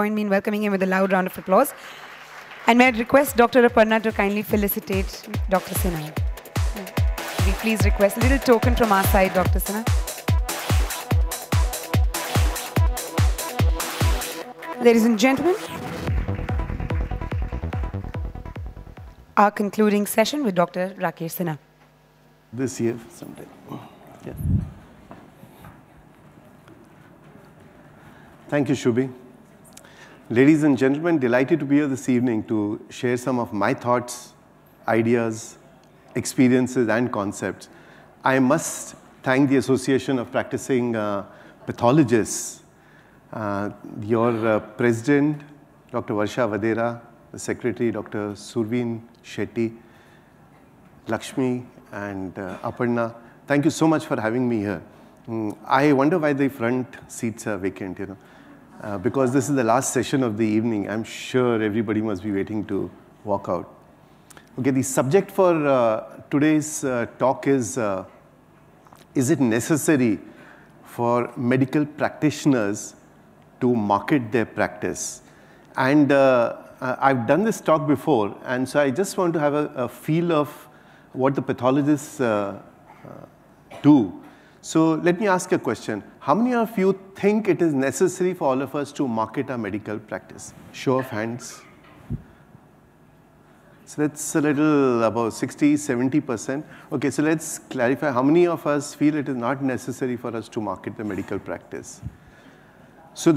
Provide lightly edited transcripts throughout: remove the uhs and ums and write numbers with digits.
join me in welcoming him with a loud round of applause. And may I request Dr. Aparna to kindly felicitate Dr. Sinha. We please request a little token from our side, Dr. Sinha. Ladies and gentlemen, our concluding session with Dr. Rakesh Sinha. This year, sometime. Yeah. Thank you, Shubhi. Ladies and gentlemen, delighted to be here this evening to share some of my thoughts, ideas, experiences, and concepts. I must thank the Association of Practicing Pathologists, your president, Dr. Varsha Vadera, the secretary, Dr. Surveen Shetty, Lakshmi, and Aparna. Thank you so much for having me here. I wonder why the front seats are vacant, because this is the last session of the evening. I'm sure everybody must be waiting to walk out. Okay, the subject for today's talk is it necessary for medical practitioners to market their practice? And I've done this talk before, and so I just want to have a feel of what the pathologists do. So let me ask a question. How many of you think it is necessary for all of us to market our medical practice? Show of hands. So that's a little about 60, 70%. Okay, so let's clarify. How many of us feel it is not necessary for us to market the medical practice? So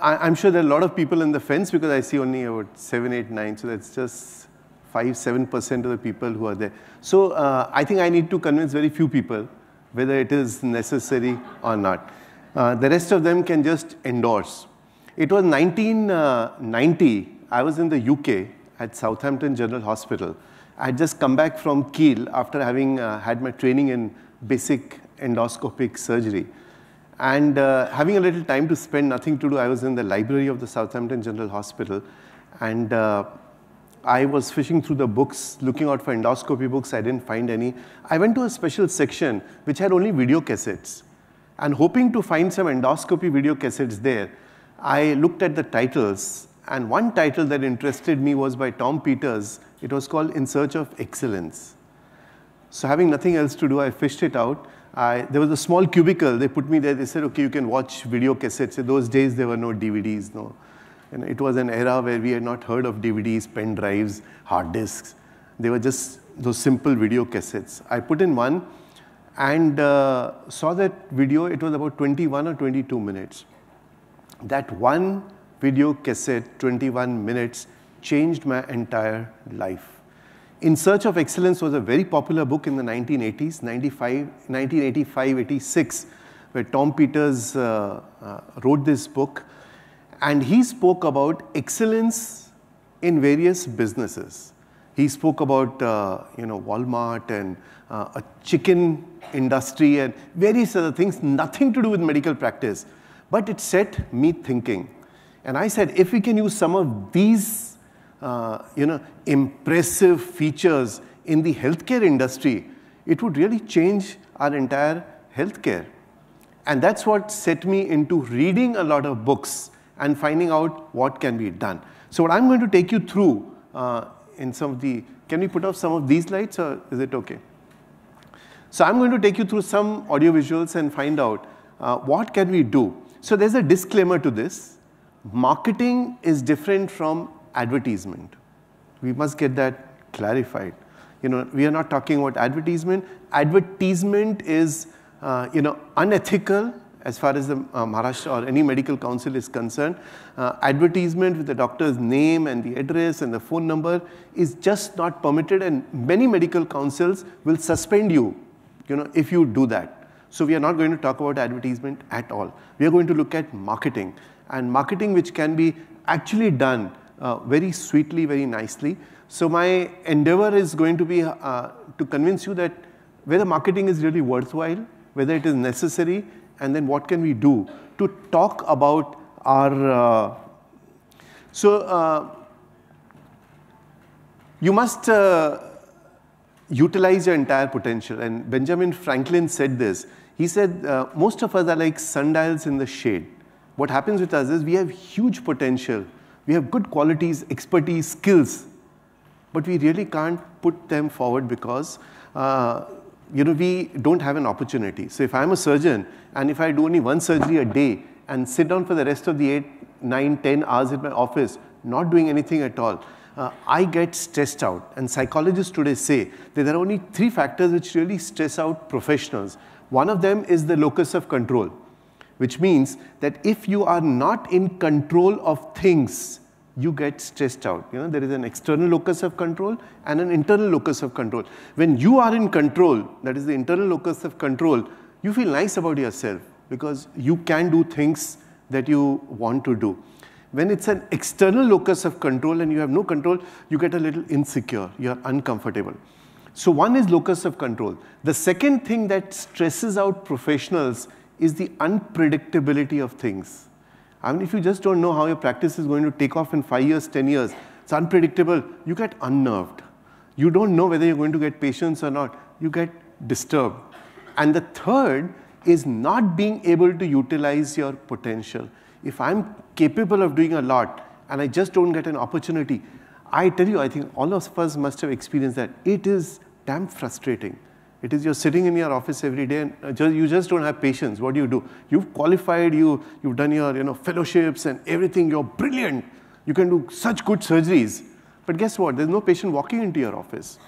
I'm sure there are a lot of people in the fence because I see only about 7, 8, 9. So that's just 5, 7% of the people who are there. So I think I need to convince very few people whether it is necessary or not. The rest of them can just endorse. It was 1990. I was in the UK at Southampton General Hospital. I had just come back from Kiel after having had my training in basic endoscopic surgery. And having a little time to spend, nothing to do, I was in the library of the Southampton General Hospital. And I was fishing through the books, looking out for endoscopy books. I didn't find any. I went to a special section which had only video cassettes. And hoping to find some endoscopy video cassettes there, I looked at the titles. And one title that interested me was by Tom Peters. It was called In Search of Excellence. So having nothing else to do, I fished it out. There was a small cubicle. They put me there. They said, okay, you can watch video cassettes. In those days, there were no DVDs. No. It was an era where we had not heard of DVDs, pen drives, hard disks. They were just those simple video cassettes. I put in one and saw that video. It was about 21 or 22 minutes. That one video cassette, 21 minutes, changed my entire life. In Search of Excellence was a very popular book in the 1980s, 1985, 86, where Tom Peters wrote this book. And he spoke about excellence in various businesses. He spoke about Walmart and a chicken industry and various other things, nothing to do with medical practice. But it set me thinking. And I said, if we can use some of these impressive features in the healthcare industry, it would really change our entire healthcare. And that's what set me into reading a lot of books and finding out what can be done. So what I'm going to take you through in some of the, can we put up some of these lights or is it okay? So I'm going to take you through some audiovisuals and find out what can we do. So there's a disclaimer to this. Marketing is different from advertisement. We must get that clarified. We are not talking about advertisement. Advertisement is unethical as far as the Maharashtra or any medical council is concerned. Advertisement with the doctor's name and the address and the phone number is just not permitted, and many medical councils will suspend you, if you do that. So we are not going to talk about advertisement at all. We are going to look at marketing, and marketing which can be actually done very sweetly, very nicely. So my endeavor is going to be to convince you that whether marketing is really worthwhile, whether it is necessary, and then what can we do to talk about our... you must utilize your entire potential. And Benjamin Franklin said this. He said, most of us are like sundials in the shade. what happens with us is we have huge potential. We have good qualities, expertise, skills, but we really can't put them forward because we don't have an opportunity. So if I'm a surgeon and if I do only one surgery a day and sit down for the rest of the 8, 9, 10 hours in my office, not doing anything at all, I get stressed out. And psychologists today say that there are only 3 factors which really stress out professionals. One of them is the locus of control, which means that if you are not in control of things, you get stressed out. There is an external locus of control and an internal locus of control. When you are in control, that is the internal locus of control, you feel nice about yourself because you can do things that you want to do. When it's an external locus of control and you have no control, you get a little insecure, you're uncomfortable. So one is locus of control. The second thing that stresses out professionals is the unpredictability of things. I mean, if you just don't know how your practice is going to take off in 5 years, 10 years, it's unpredictable, you get unnerved. You don't know whether you're going to get patients or not. You get disturbed. And the third is not being able to utilize your potential. If I'm capable of doing a lot and I just don't get an opportunity, I tell you, I think all of us must have experienced that. It is damn frustrating. It is you're sitting in your office every day and you just don't have patience. What do? You've qualified, you've done your fellowships and everything. You're brilliant. You can do such good surgeries. But guess what? There's no patient walking into your office.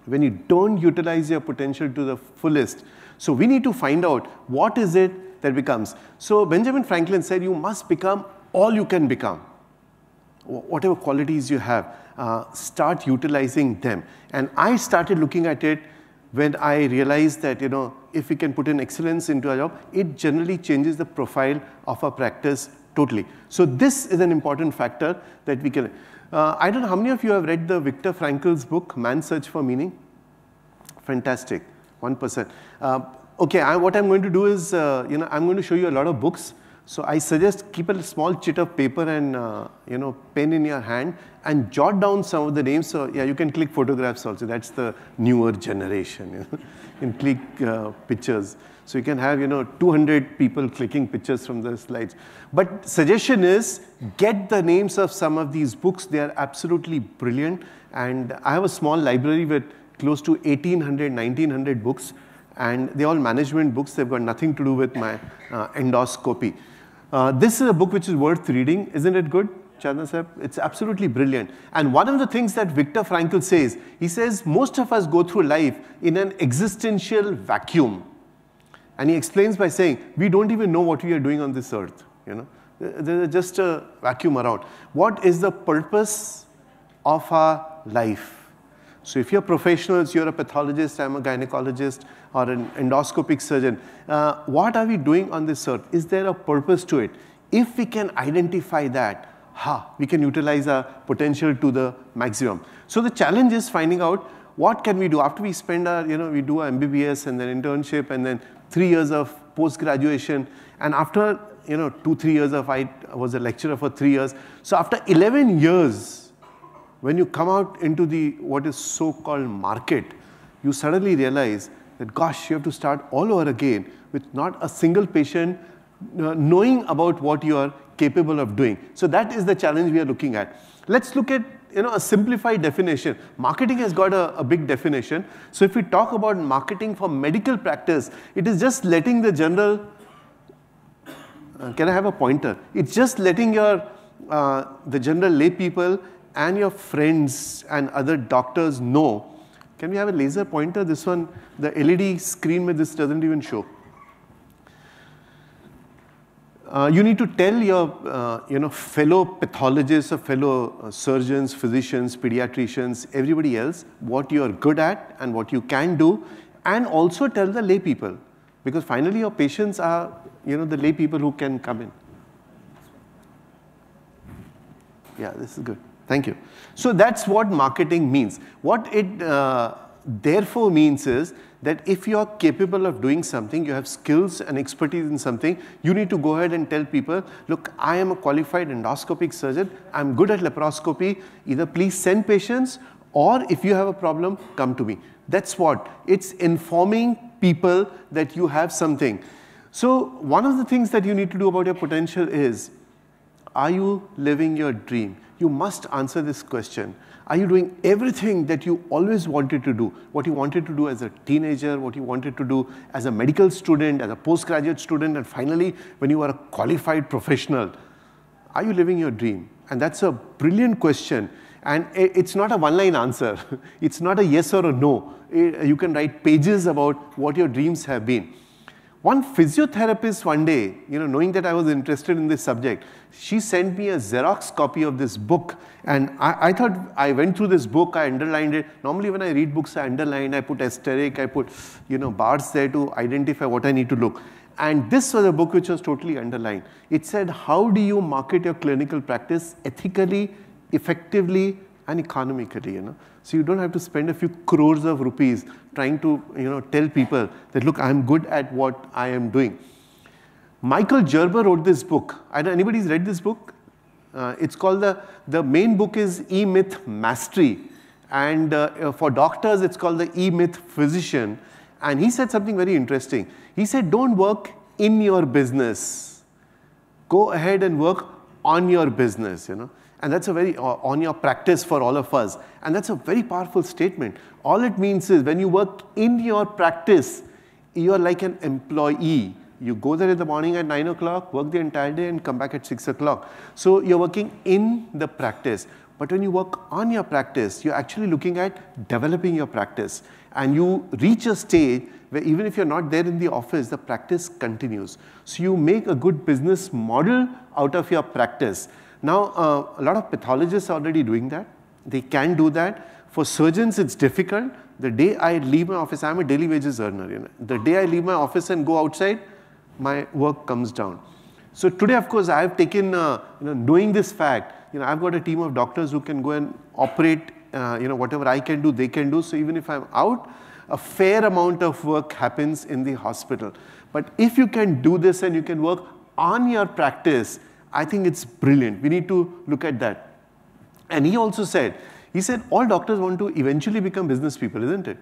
When you don't utilize your potential to the fullest. So we need to find out what is it that becomes. So Benjamin Franklin said you must become all you can become. Whatever qualities you have, start utilizing them. And I started looking at it when I realized that, if we can put in excellence into a job, it generally changes the profile of our practice totally. So this is an important factor that we can. I don't know how many of you have read the Viktor Frankl's book, Man's Search for Meaning? Fantastic, 1%. Okay, what I'm going to do is, I'm going to show you a lot of books. So I suggest keep a small chit of paper and, pen in your hand and jot down some of the names. So yeah, you can click photographs also. That's the newer generation. You can click pictures. So you can have, 200 people clicking pictures from the slides. But suggestion is get the names of some of these books. They are absolutely brilliant. And I have a small library with close to 1,800, 1,900 books. And they're all management books. They've got nothing to do with my endoscopy. This is a book which is worth reading. Isn't it good, Chandra Sahib? It's absolutely brilliant. And one of the things that Viktor Frankl says, he says most of us go through life in an existential vacuum. And he explains by saying, we don't even know what we are doing on this earth. There's just a vacuum around. What is the purpose of our life? So if you're professionals, you're a pathologist, I'm a gynecologist, or an endoscopic surgeon, what are we doing on this earth? Is there a purpose to it? If we can identify that, we can utilize our potential to the maximum. So the challenge is finding out what can we do after we spend our, we do our MBBS and then internship and then 3 years of post-graduation. And after, 2-3 years of, I was a lecturer for 3 years. So after 11 years, when you come out into the what is so-called market, you suddenly realize that, gosh, you have to start all over again with not a single patient knowing about what you are capable of doing. So that is the challenge we are looking at. Let's look at a simplified definition. Marketing has got a big definition. So if we talk about marketing for medical practice, it is just letting the general, can I have a pointer? It's just letting your the general lay people and your friends and other doctors know. Can we have a laser pointer? This one, the LED screen with this doesn't even show. You need to tell your fellow pathologists or fellow surgeons, physicians, pediatricians, everybody else what you are good at and what you can do, and also tell the lay people, because finally your patients are the lay people who can come in. Yeah, this is good. Thank you. So that's what marketing means. What it therefore means is that if you are capable of doing something, you have skills and expertise in something, you need to go ahead and tell people, look, I am a qualified endoscopic surgeon, I'm good at laparoscopy, either please send patients, or if you have a problem, come to me. That's what. It's informing people that you have something. So one of the things that you need to do about your potential is, are you living your dream? You must answer this question. Are you doing everything that you always wanted to do? What you wanted to do as a teenager, what you wanted to do as a medical student, as a postgraduate student, and finally, when you are a qualified professional, are you living your dream? And that's a brilliant question. And it's not a one-line answer. It's not a yes or a no. You can write pages about what your dreams have been. One physiotherapist one day, knowing that I was interested in this subject, she sent me a Xerox copy of this book. And I thought, I went through this book, I underlined it. Normally when I read books, I underline, I put asterisk, I put bars there to identify what I need to look. And this was a book which was totally underlined. It said, how do you market your clinical practice ethically, effectively, and economically, So you don't have to spend a few crores of rupees trying to, tell people that, look, I'm good at what I am doing. Michael Gerber wrote this book. I don't know, anybody's read this book? It's called, the main book is E-Myth Mastery. And for doctors, it's called the E-Myth Physician. And he said something very interesting. He said, don't work in your business. Go ahead and work on your business, And that's a very, on your practice for all of us. And that's a very powerful statement. All it means is when you work in your practice, you're like an employee. You go there in the morning at 9 o'clock, work the entire day and come back at 6 o'clock. So you're working in the practice. But when you work on your practice, you're actually looking at developing your practice. And you reach a stage where even if you're not there in the office, the practice continues. So you make a good business model out of your practice. Now, a lot of pathologists are already doing that. They can do that. For surgeons, it's difficult. The day I leave my office, I'm a daily wages earner. The day I leave my office and go outside, my work comes down. So today, of course, I've taken, knowing this fact, I've got a team of doctors who can go and operate, whatever I can do, they can do. So even if I'm out, a fair amount of work happens in the hospital. But if you can do this and you can work on your practice, I think it's brilliant. We need to look at that. And he also said, all doctors want to eventually become business people, isn't it?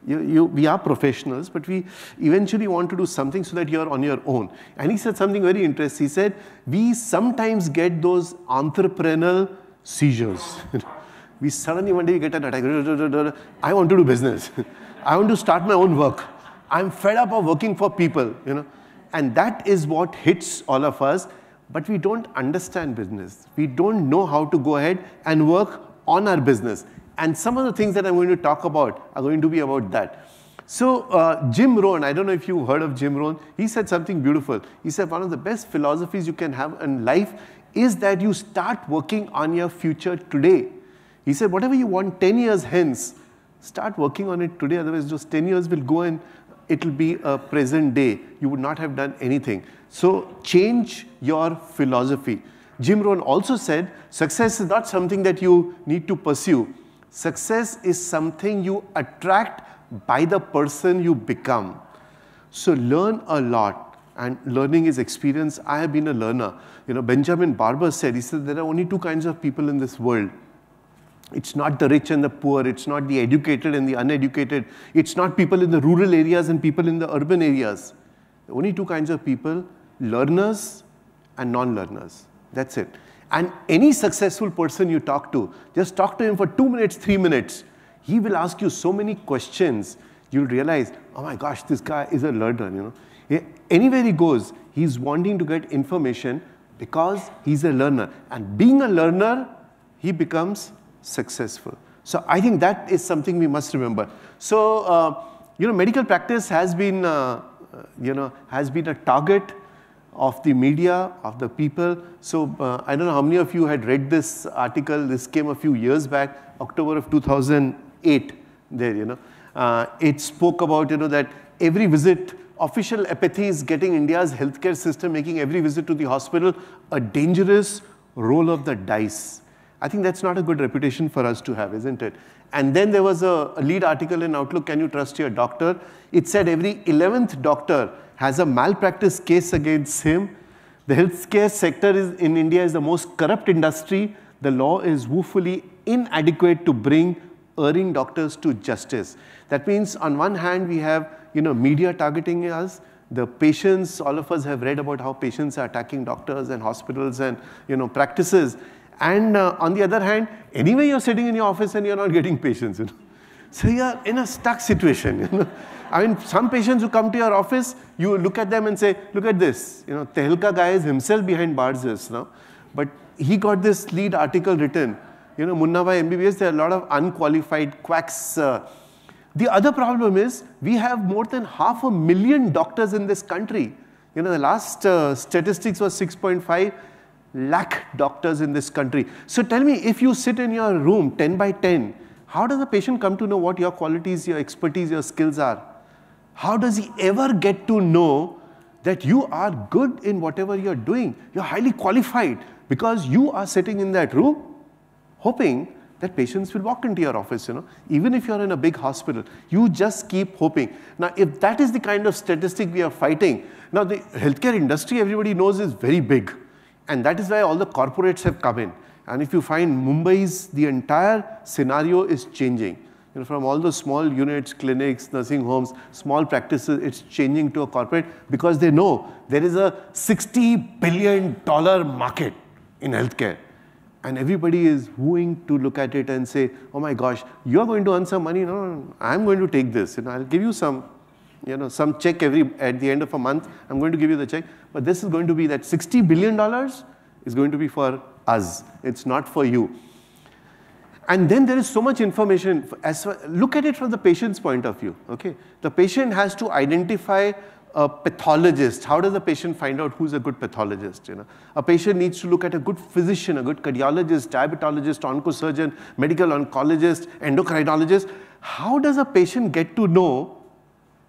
We are professionals, but we eventually want to do something so that you're on your own. And he said something very interesting. He said, we sometimes get those entrepreneurial seizures. We suddenly one day get an attack. I want to do business. I want to start my own work. I'm fed up of working for people, And that is what hits all of us. But we don't understand business. We don't know how to go ahead and work on our business. And some of the things that I'm going to talk about are going to be about that. So Jim Rohn, I don't know if you've heard of Jim Rohn, he said something beautiful. He said one of the best philosophies you can have in life is that you start working on your future today. He said whatever you want 10 years hence, start working on it today. Otherwise, those 10 years will go and it will be a present day. You would not have done anything. So change your philosophy. Jim Rohn also said, success is not something that you need to pursue. Success is something you attract by the person you become. So learn a lot. And learning is experience. I have been a learner. Benjamin Barber said, he said, there are only two kinds of people in this world. It's not the rich and the poor. It's not the educated and the uneducated. It's not people in the rural areas and people in the urban areas. The only two kinds of people, learners and non-learners. That's it. And any successful person you talk to, just talk to him for 2 minutes, 3 minutes. He will ask you so many questions. You'll realize, oh my gosh, this guy is a learner, Anywhere he goes, he's wanting to get information because he's a learner. And being a learner, he becomes successful. So I think that is something we must remember. So, medical practice has been, has been a target of the media, of the people. So I don't know how many of you had read this article. This came a few years back, October of 2008 there, It spoke about, that every visit, official apathy is getting India's healthcare system, making every visit to the hospital a dangerous roll of the dice. I think that's not a good reputation for us to have, isn't it? And then there was a lead article in Outlook, Can You Trust Your Doctor? It said every 11th doctor has a malpractice case against him. The healthcare sector in India is the most corrupt industry. The law is woefully inadequate to bring erring doctors to justice. That means on one hand we have media targeting us, The patients, all of us have read about how patients are attacking doctors and hospitals and practices. And on the other hand, anyway you're sitting in your office and you're not getting patients. So you're in a stuck situation. I mean, some patients who come to your office, you look at them and say, look at this. Tehelka guy is himself behind bars just now. But he got this lead article written. Munna Bhai MBBS, there are a lot of unqualified quacks. The other problem is we have more than 500,000 doctors in this country. The last statistics was 6.5 lakh doctors in this country. So tell me, if you sit in your room 10 by 10, how does a patient come to know what your qualities, your expertise, your skills are? How does he ever get to know that you are good in whatever you're doing? You're highly qualified because you are sitting in that room hoping that patients will walk into your office, Even if you're in a big hospital, you just keep hoping. Now, if that is the kind of statistic we are fighting, now the healthcare industry, everybody knows, is very big. And that is why all the corporates have come in. And if you find Mumbai's, the entire scenario is changing. From all the small units, clinics, nursing homes, small practices, it's changing to a corporate because they know there is a $60 billion market in healthcare. And everybody is wooing to look at it and say, oh my gosh, you're going to earn some money? No, I'm going to take this. I'll give you some check at the end of a month. I'm going to give you the check. But this is going to be that $60 billion is going to be for us. It's not for you. And then there is so much information. Look at it from the patient's point of view. Okay, the patient has to identify a pathologist. How does the patient find out who's a good pathologist? A patient needs to look at a good physician, a good cardiologist, diabetologist, oncosurgeon, medical oncologist, endocrinologist. How does a patient get to know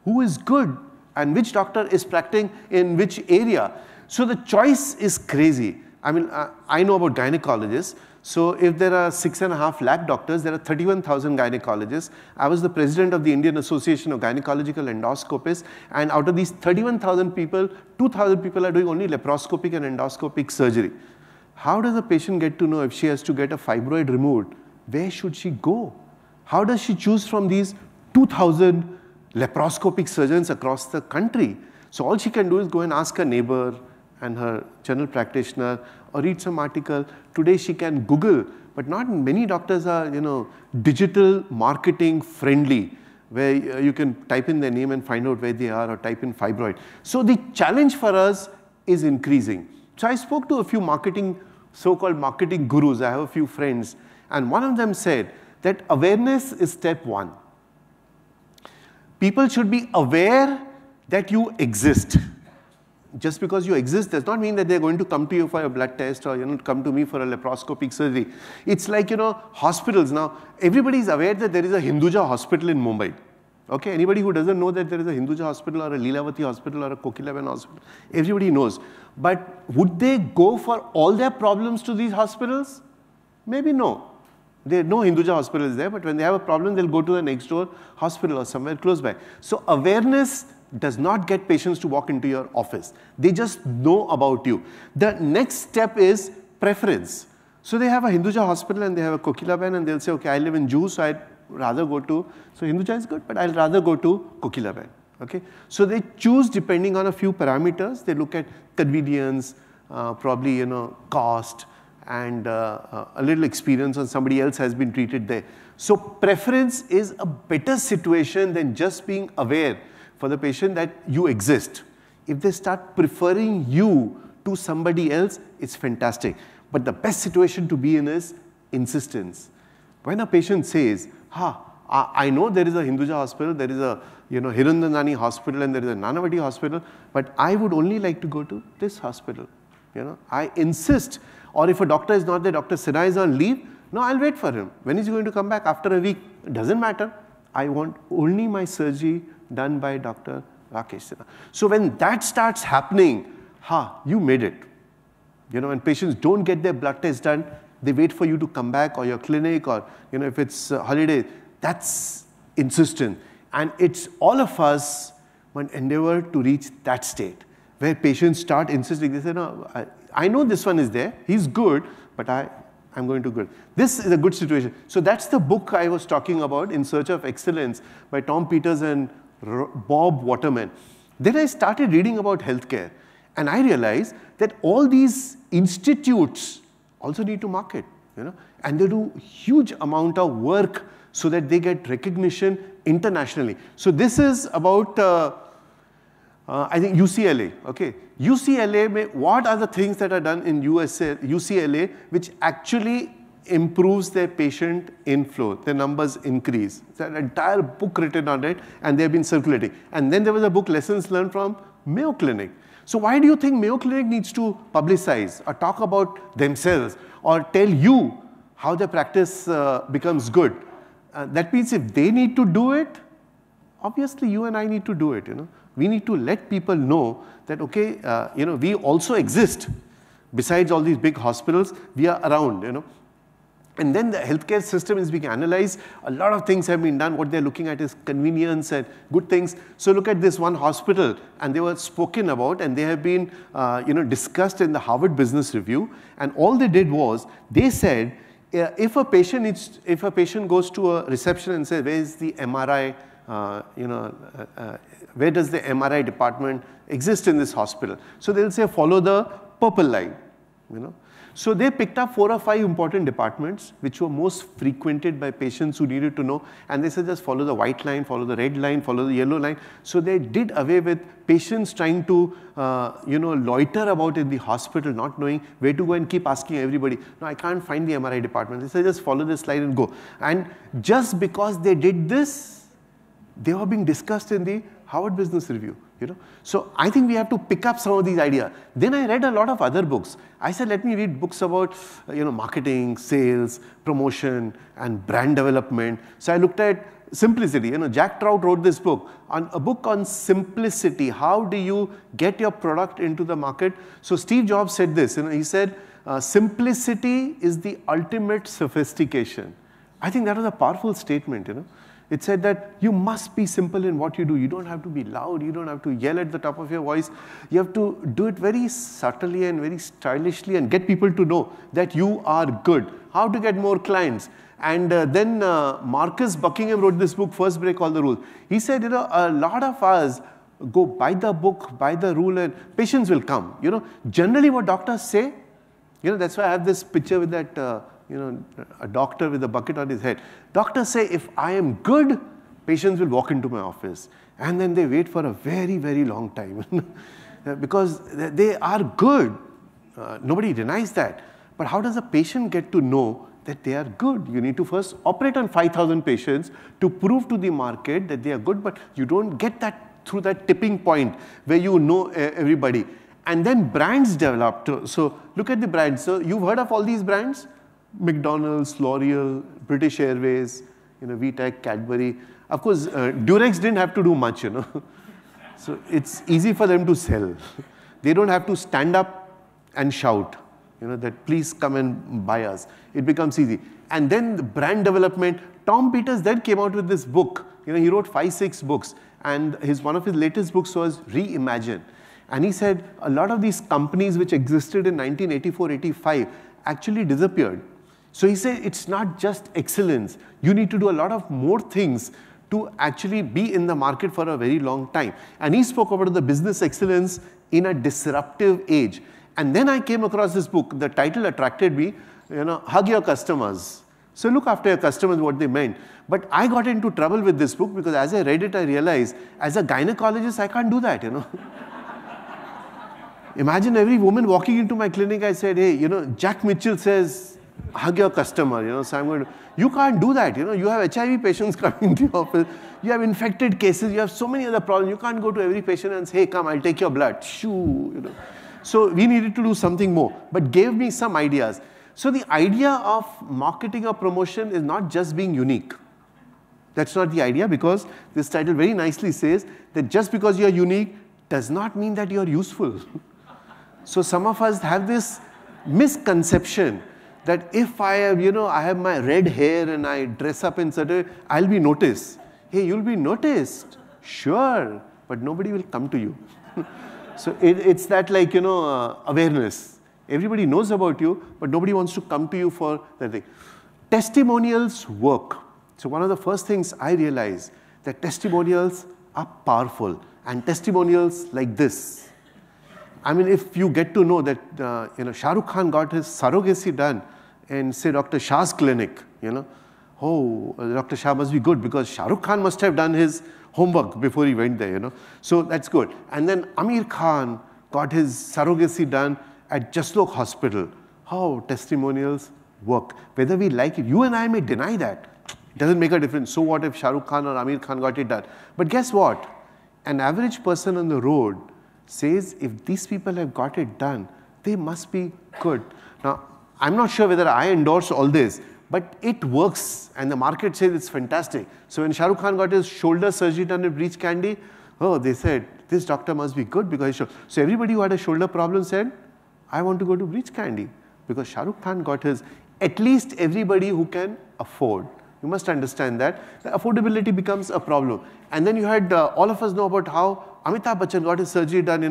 who is good and which doctor is practicing in which area? So the choice is crazy. I mean, I know about gynecologists. So if there are 6.5 lakh doctors, there are 31,000 gynecologists. I was the president of the Indian Association of Gynecological Endoscopists, and out of these 31,000 people, 2,000 people are doing only laparoscopic and endoscopic surgery. How does a patient get to know if she has to get a fibroid removed? Where should she go? How does she choose from these 2,000 laparoscopic surgeons across the country? So all she can do is go and ask her neighbor and her general practitioner or read some article. Today she can Google, but not many doctors are, digital marketing friendly, where you can type in their name and find out where they are or type in fibroid. So the challenge for us is increasing. So I spoke to a few so-called marketing gurus. I have a few friends, and one of them said that awareness is step one. People should be aware that you exist. Just because you exist does not mean that they're going to come to you for a blood test or come to me for a laparoscopic surgery. It's like, hospitals. Now, everybody is aware that there is a Hinduja hospital in Mumbai. Okay, anybody who doesn't know that there is a Hinduja hospital or a Leelavati hospital or a Kokilaben hospital, everybody knows. But would they go for all their problems to these hospitals? Maybe no. No Hinduja hospital is there, but when they have a problem, they'll go to the next door hospital or somewhere close by. So awareness does not get patients to walk into your office. They just know about you. The next step is preference. So they have a Hinduja hospital and they have a Kokilaben, and they'll say, okay, I live in Juhu, so I'd rather go to, so Hinduja is good, but I'll rather go to Kokilaben. Okay? So they choose depending on a few parameters. They look at convenience, probably, cost, and a little experience on somebody else has been treated there. So preference is a better situation than just being aware for the patient that you exist. If they start preferring you to somebody else, it's fantastic. But the best situation to be in is insistence. When a patient says, I know there is a Hinduja hospital, there is a Hirundanani hospital, and there is a Nanavati hospital, but I would only like to go to this hospital. I insist. Or if a doctor is not there, Dr. Sinha is on leave, no, I'll wait for him. When is he going to come back? After a week? It doesn't matter. I want only my surgery done by Dr. Rakesh Sinha. So when that starts happening, you made it. When patients don't get their blood test done, they wait for you to come back, or your clinic, or if it's a holiday. That's insistent. And it's all of us one endeavor to reach that state where patients start insisting. They say, no, I know this one is there. He's good, but I'm going to good. This is a good situation. So that's the book I was talking about, In Search of Excellence, by Tom Peters and Bob Waterman. Then I started reading about healthcare, and I realized that all these institutes also need to market, and they do huge amount of work so that they get recognition internationally. So this is about, I think, UCLA, okay? UCLA, what are the things that are done in UCLA which actually improves their patient inflow, their numbers increase. There's an entire book written on it, and they've been circulating. And then there was a book, Lessons Learned from Mayo Clinic. So why do you think Mayo Clinic needs to publicize or talk about themselves or tell you how their practice becomes good? That means if they need to do it, obviously you and I need to do it. We need to let people know that, okay, we also exist. Besides all these big hospitals, we are around. And then the healthcare system is being analyzed. A lot of things have been done. What they're looking at is convenience and good things. So look at this one hospital, and they were spoken about, and they have been discussed in the Harvard Business Review. And all they did was, they said, if a patient goes to a reception and says, where is the MRI, where does the MRI department exist in this hospital? So they'll say, follow the purple line, So they picked up 4 or 5 important departments which were most frequented by patients who needed to know, and they said just follow the white line, follow the red line, follow the yellow line. So they did away with patients trying to loiter about in the hospital, not knowing where to go and keep asking everybody, no, I can't find the MRI department. They said just follow this line and go. And just because they did this, they were being discussed in the Harvard Business Review. So I think we have to pick up some of these ideas. Then I read a lot of other books. I said, let me read books about marketing, sales, promotion, and brand development. So I looked at simplicity. Jack Trout wrote this book, a book on simplicity. How do you get your product into the market? So Steve Jobs said this. He said, simplicity is the ultimate sophistication. I think that was a powerful statement. It said that you must be simple in what you do. You don't have to be loud. You don't have to yell at the top of your voice. You have to do it very subtly and very stylishly and get people to know that you are good. How to get more clients. And then Marcus Buckingham wrote this book, First Break All the Rules. He said, a lot of us go by the book, by the rule, and patients will come. Generally what doctors say, that's why I have this picture with that a doctor with a bucket on his head. Doctors say, if I am good, patients will walk into my office. And then they wait for a very, very long time because they are good. Nobody denies that. But how does a patient get to know that they are good? You need to first operate on 5,000 patients to prove to the market that they are good, but you don't get that through that tipping point where you know everybody. And then brands develop. So look at the brands. So you've heard of all these brands? McDonald's, L'Oreal, British Airways, VTech, Cadbury. Of course, Durex didn't have to do much, So it's easy for them to sell. They don't have to stand up and shout, that please come and buy us. It becomes easy. And then the brand development. Tom Peters then came out with this book. He wrote 5, 6 books. And one of his latest books was Reimagine. And he said a lot of these companies which existed in 1984-85 actually disappeared. So he said it's not just excellence. You need to do a lot of more things to actually be in the market for a very long time. And he spoke about the business excellence in a disruptive age. And then I came across this book. The title attracted me, Hug Your Customers. So look after your customers, what they meant. But I got into trouble with this book because as I read it, I realized as a gynecologist, I can't do that, Imagine every woman walking into my clinic, I said, hey, Jack Mitchell says, hug your customer, so I'm going to, you can't do that, you have HIV patients coming into your office, you have infected cases, you have so many other problems, you can't go to every patient and say, hey, come, I'll take your blood, shoo, So we needed to do something more, but gave me some ideas. So the idea of marketing or promotion is not just being unique. That's not the idea, because this title very nicely says that just because you're unique does not mean that you're useful. So some of us have this misconception that if I have, I have my red hair and I dress up in certain, I'll be noticed. Hey, you'll be noticed, sure, but nobody will come to you. So it's that like, awareness. Everybody knows about you, but nobody wants to come to you for that thing. Testimonials work. So one of the first things I realized that testimonials are powerful. And testimonials like this. I mean, if you get to know that, Shah Rukh Khan got his surrogacy done in, say, Dr. Shah's clinic, oh, Dr. Shah must be good because Shah Rukh Khan must have done his homework before he went there, So that's good. And then Amir Khan got his surrogacy done at Jaslok Hospital. How testimonials work. Whether we like it, you and I may deny that. It doesn't make a difference. So what if Shah Rukh Khan or Amir Khan got it done? But guess what? An average person on the road says if these people have got it done, they must be good. Now, I'm not sure whether I endorse all this, but it works and the market says it's fantastic. So when Shah Rukh Khan got his shoulder surgery done at Breach Candy, oh, they said, this doctor must be good because so everybody who had a shoulder problem said, I want to go to Breach Candy because Shah Rukh Khan got his, at least everybody who can afford. You must understand that. The affordability becomes a problem. And then you had, all of us know about how Amitabh Bachchan got his surgery done,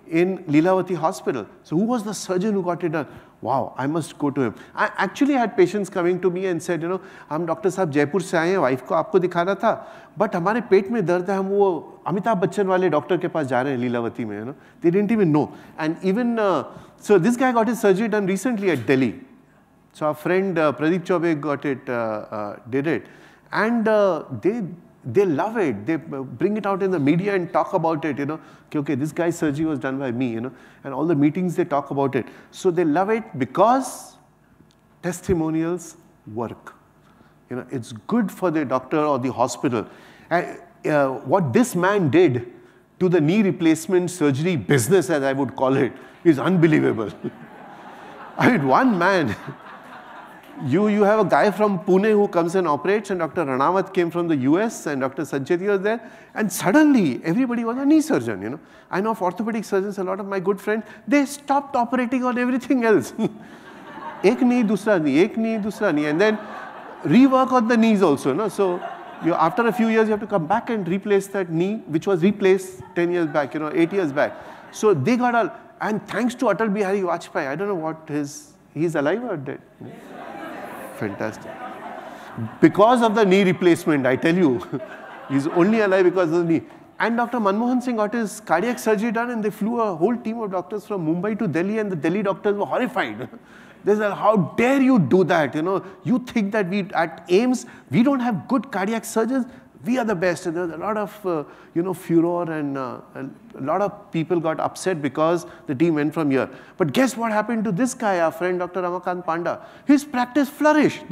in Leelavati Hospital. So who was the surgeon who got it done? Wow, I must go to him. I actually had patients coming to me and said, हम doctor साहब जयपुर से आए हैं, wife को आपको दिखाना था, but हमारे पेट में दर्द है, हम वो अमिताभ बच्चन वाले डॉक्टर के पास जा रहे हैं लीलावती में, They didn't even know. And even, so this guy got his surgery done recently at Delhi. So our friend Pradeep Chaube got it, did it, and they love it. They bring it out in the media and talk about it, okay, this guy's surgery was done by me, and all the meetings they talk about it. So they love it because testimonials work. It's good for the doctor or the hospital. What this man did to the knee replacement surgery business, as I would call it, is unbelievable. I mean, one man. You have a guy from Pune who comes and operates, and Dr. Ranawat came from the US, and Dr. Sancheti was there, and suddenly everybody was a knee surgeon, I know of orthopedic surgeons, a lot of my good friends, they stopped operating on everything else. Ek knee, dusra knee, ek knee, dusra knee, and then rework on the knees also. So after a few years, you have to come back and replace that knee, which was replaced 10 years back, 8 years back. So they got all, and thanks to Atal Bihari Vajpayee, I don't know what he's alive or dead. Fantastic. Because of the knee replacement, I tell you, he's only alive because of the knee. And Dr. Manmohan Singh got his cardiac surgery done, and they flew a whole team of doctors from Mumbai to Delhi, and the Delhi doctors were horrified. They said, how dare you do that? You think that we at AIIMS, we don't have good cardiac surgeons? We are the best. And there was a lot of, furor, and a lot of people got upset because the team went from here. But guess what happened to this guy, our friend Dr. Ramakant Panda? His practice flourished.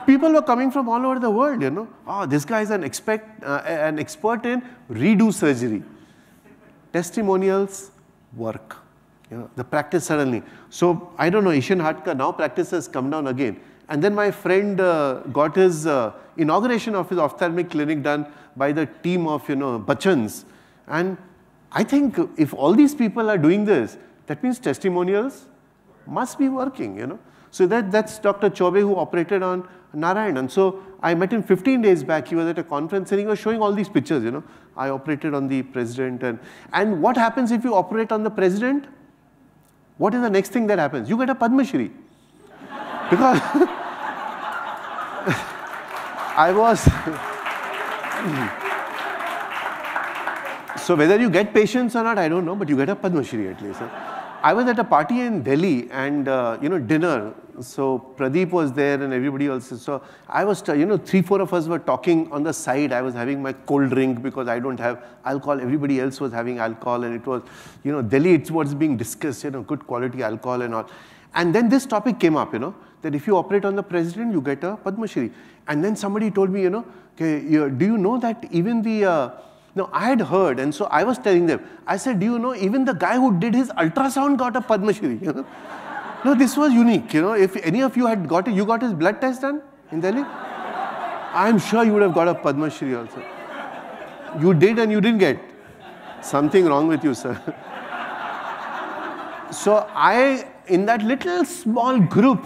People were coming from all over the world, Oh, this guy is an expert in redo surgery. Testimonials work. The practice suddenly. So, I don't know, Asian Hatka, now practice has come down again. And then my friend got his inauguration of his ophthalmic clinic done by the team of, Bachchans. And I think if all these people are doing this, that means testimonials must be working, So that's Dr. Chaube who operated on Narayan. And so I met him 15 days back. He was at a conference and he was showing all these pictures, I operated on the president. And what happens if you operate on the president? What is the next thing that happens? You get a Padma Shri. Because I was, so whether you get patients or not, I don't know, but you get a Padma Shri at least. I was at a party in Delhi and, dinner. So Pradeep was there and everybody else. So I was, 3-4 of us were talking on the side. I was having my cold drink because I don't have alcohol. Everybody else was having alcohol, and it was, Delhi, it's what's being discussed, good quality alcohol and all. And then this topic came up, that if you operate on the president, you get a Padma Shri. And then somebody told me, okay, do you know that even the, no, I had heard, and so I was telling them, I said, do you know, even the guy who did his ultrasound got a Padma Shri, No, this was unique, if any of you had got it, you got his blood test done in Delhi? I'm sure you would have got a Padma Shri also. You did and you didn't get. Something wrong with you, sir. So in that little small group,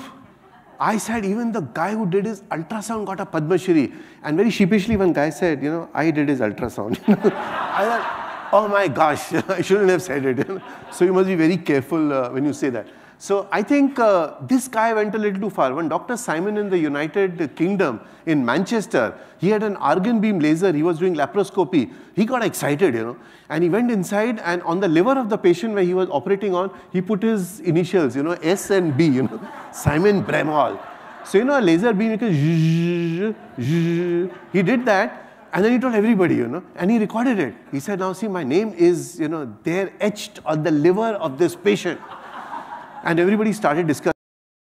I said, even the guy who did his ultrasound got a Padma Shri. And very sheepishly, one guy said, I did his ultrasound. I thought, oh my gosh, I shouldn't have said it. So you must be very careful when you say that. So I think this guy went a little too far. When Dr. Simon in the United Kingdom, in Manchester, he had an argon beam laser, he was doing laparoscopy. He got excited, you know, and he went inside, and on the liver of the patient where he was operating on, he put his initials, you know, S and B, you know, Simon Bremhall. So, you know, a laser beam, he did that, and then he told everybody, you know, and he recorded it. He said, now see, my name is, you know, there etched on the liver of this patient. And everybody started discussing.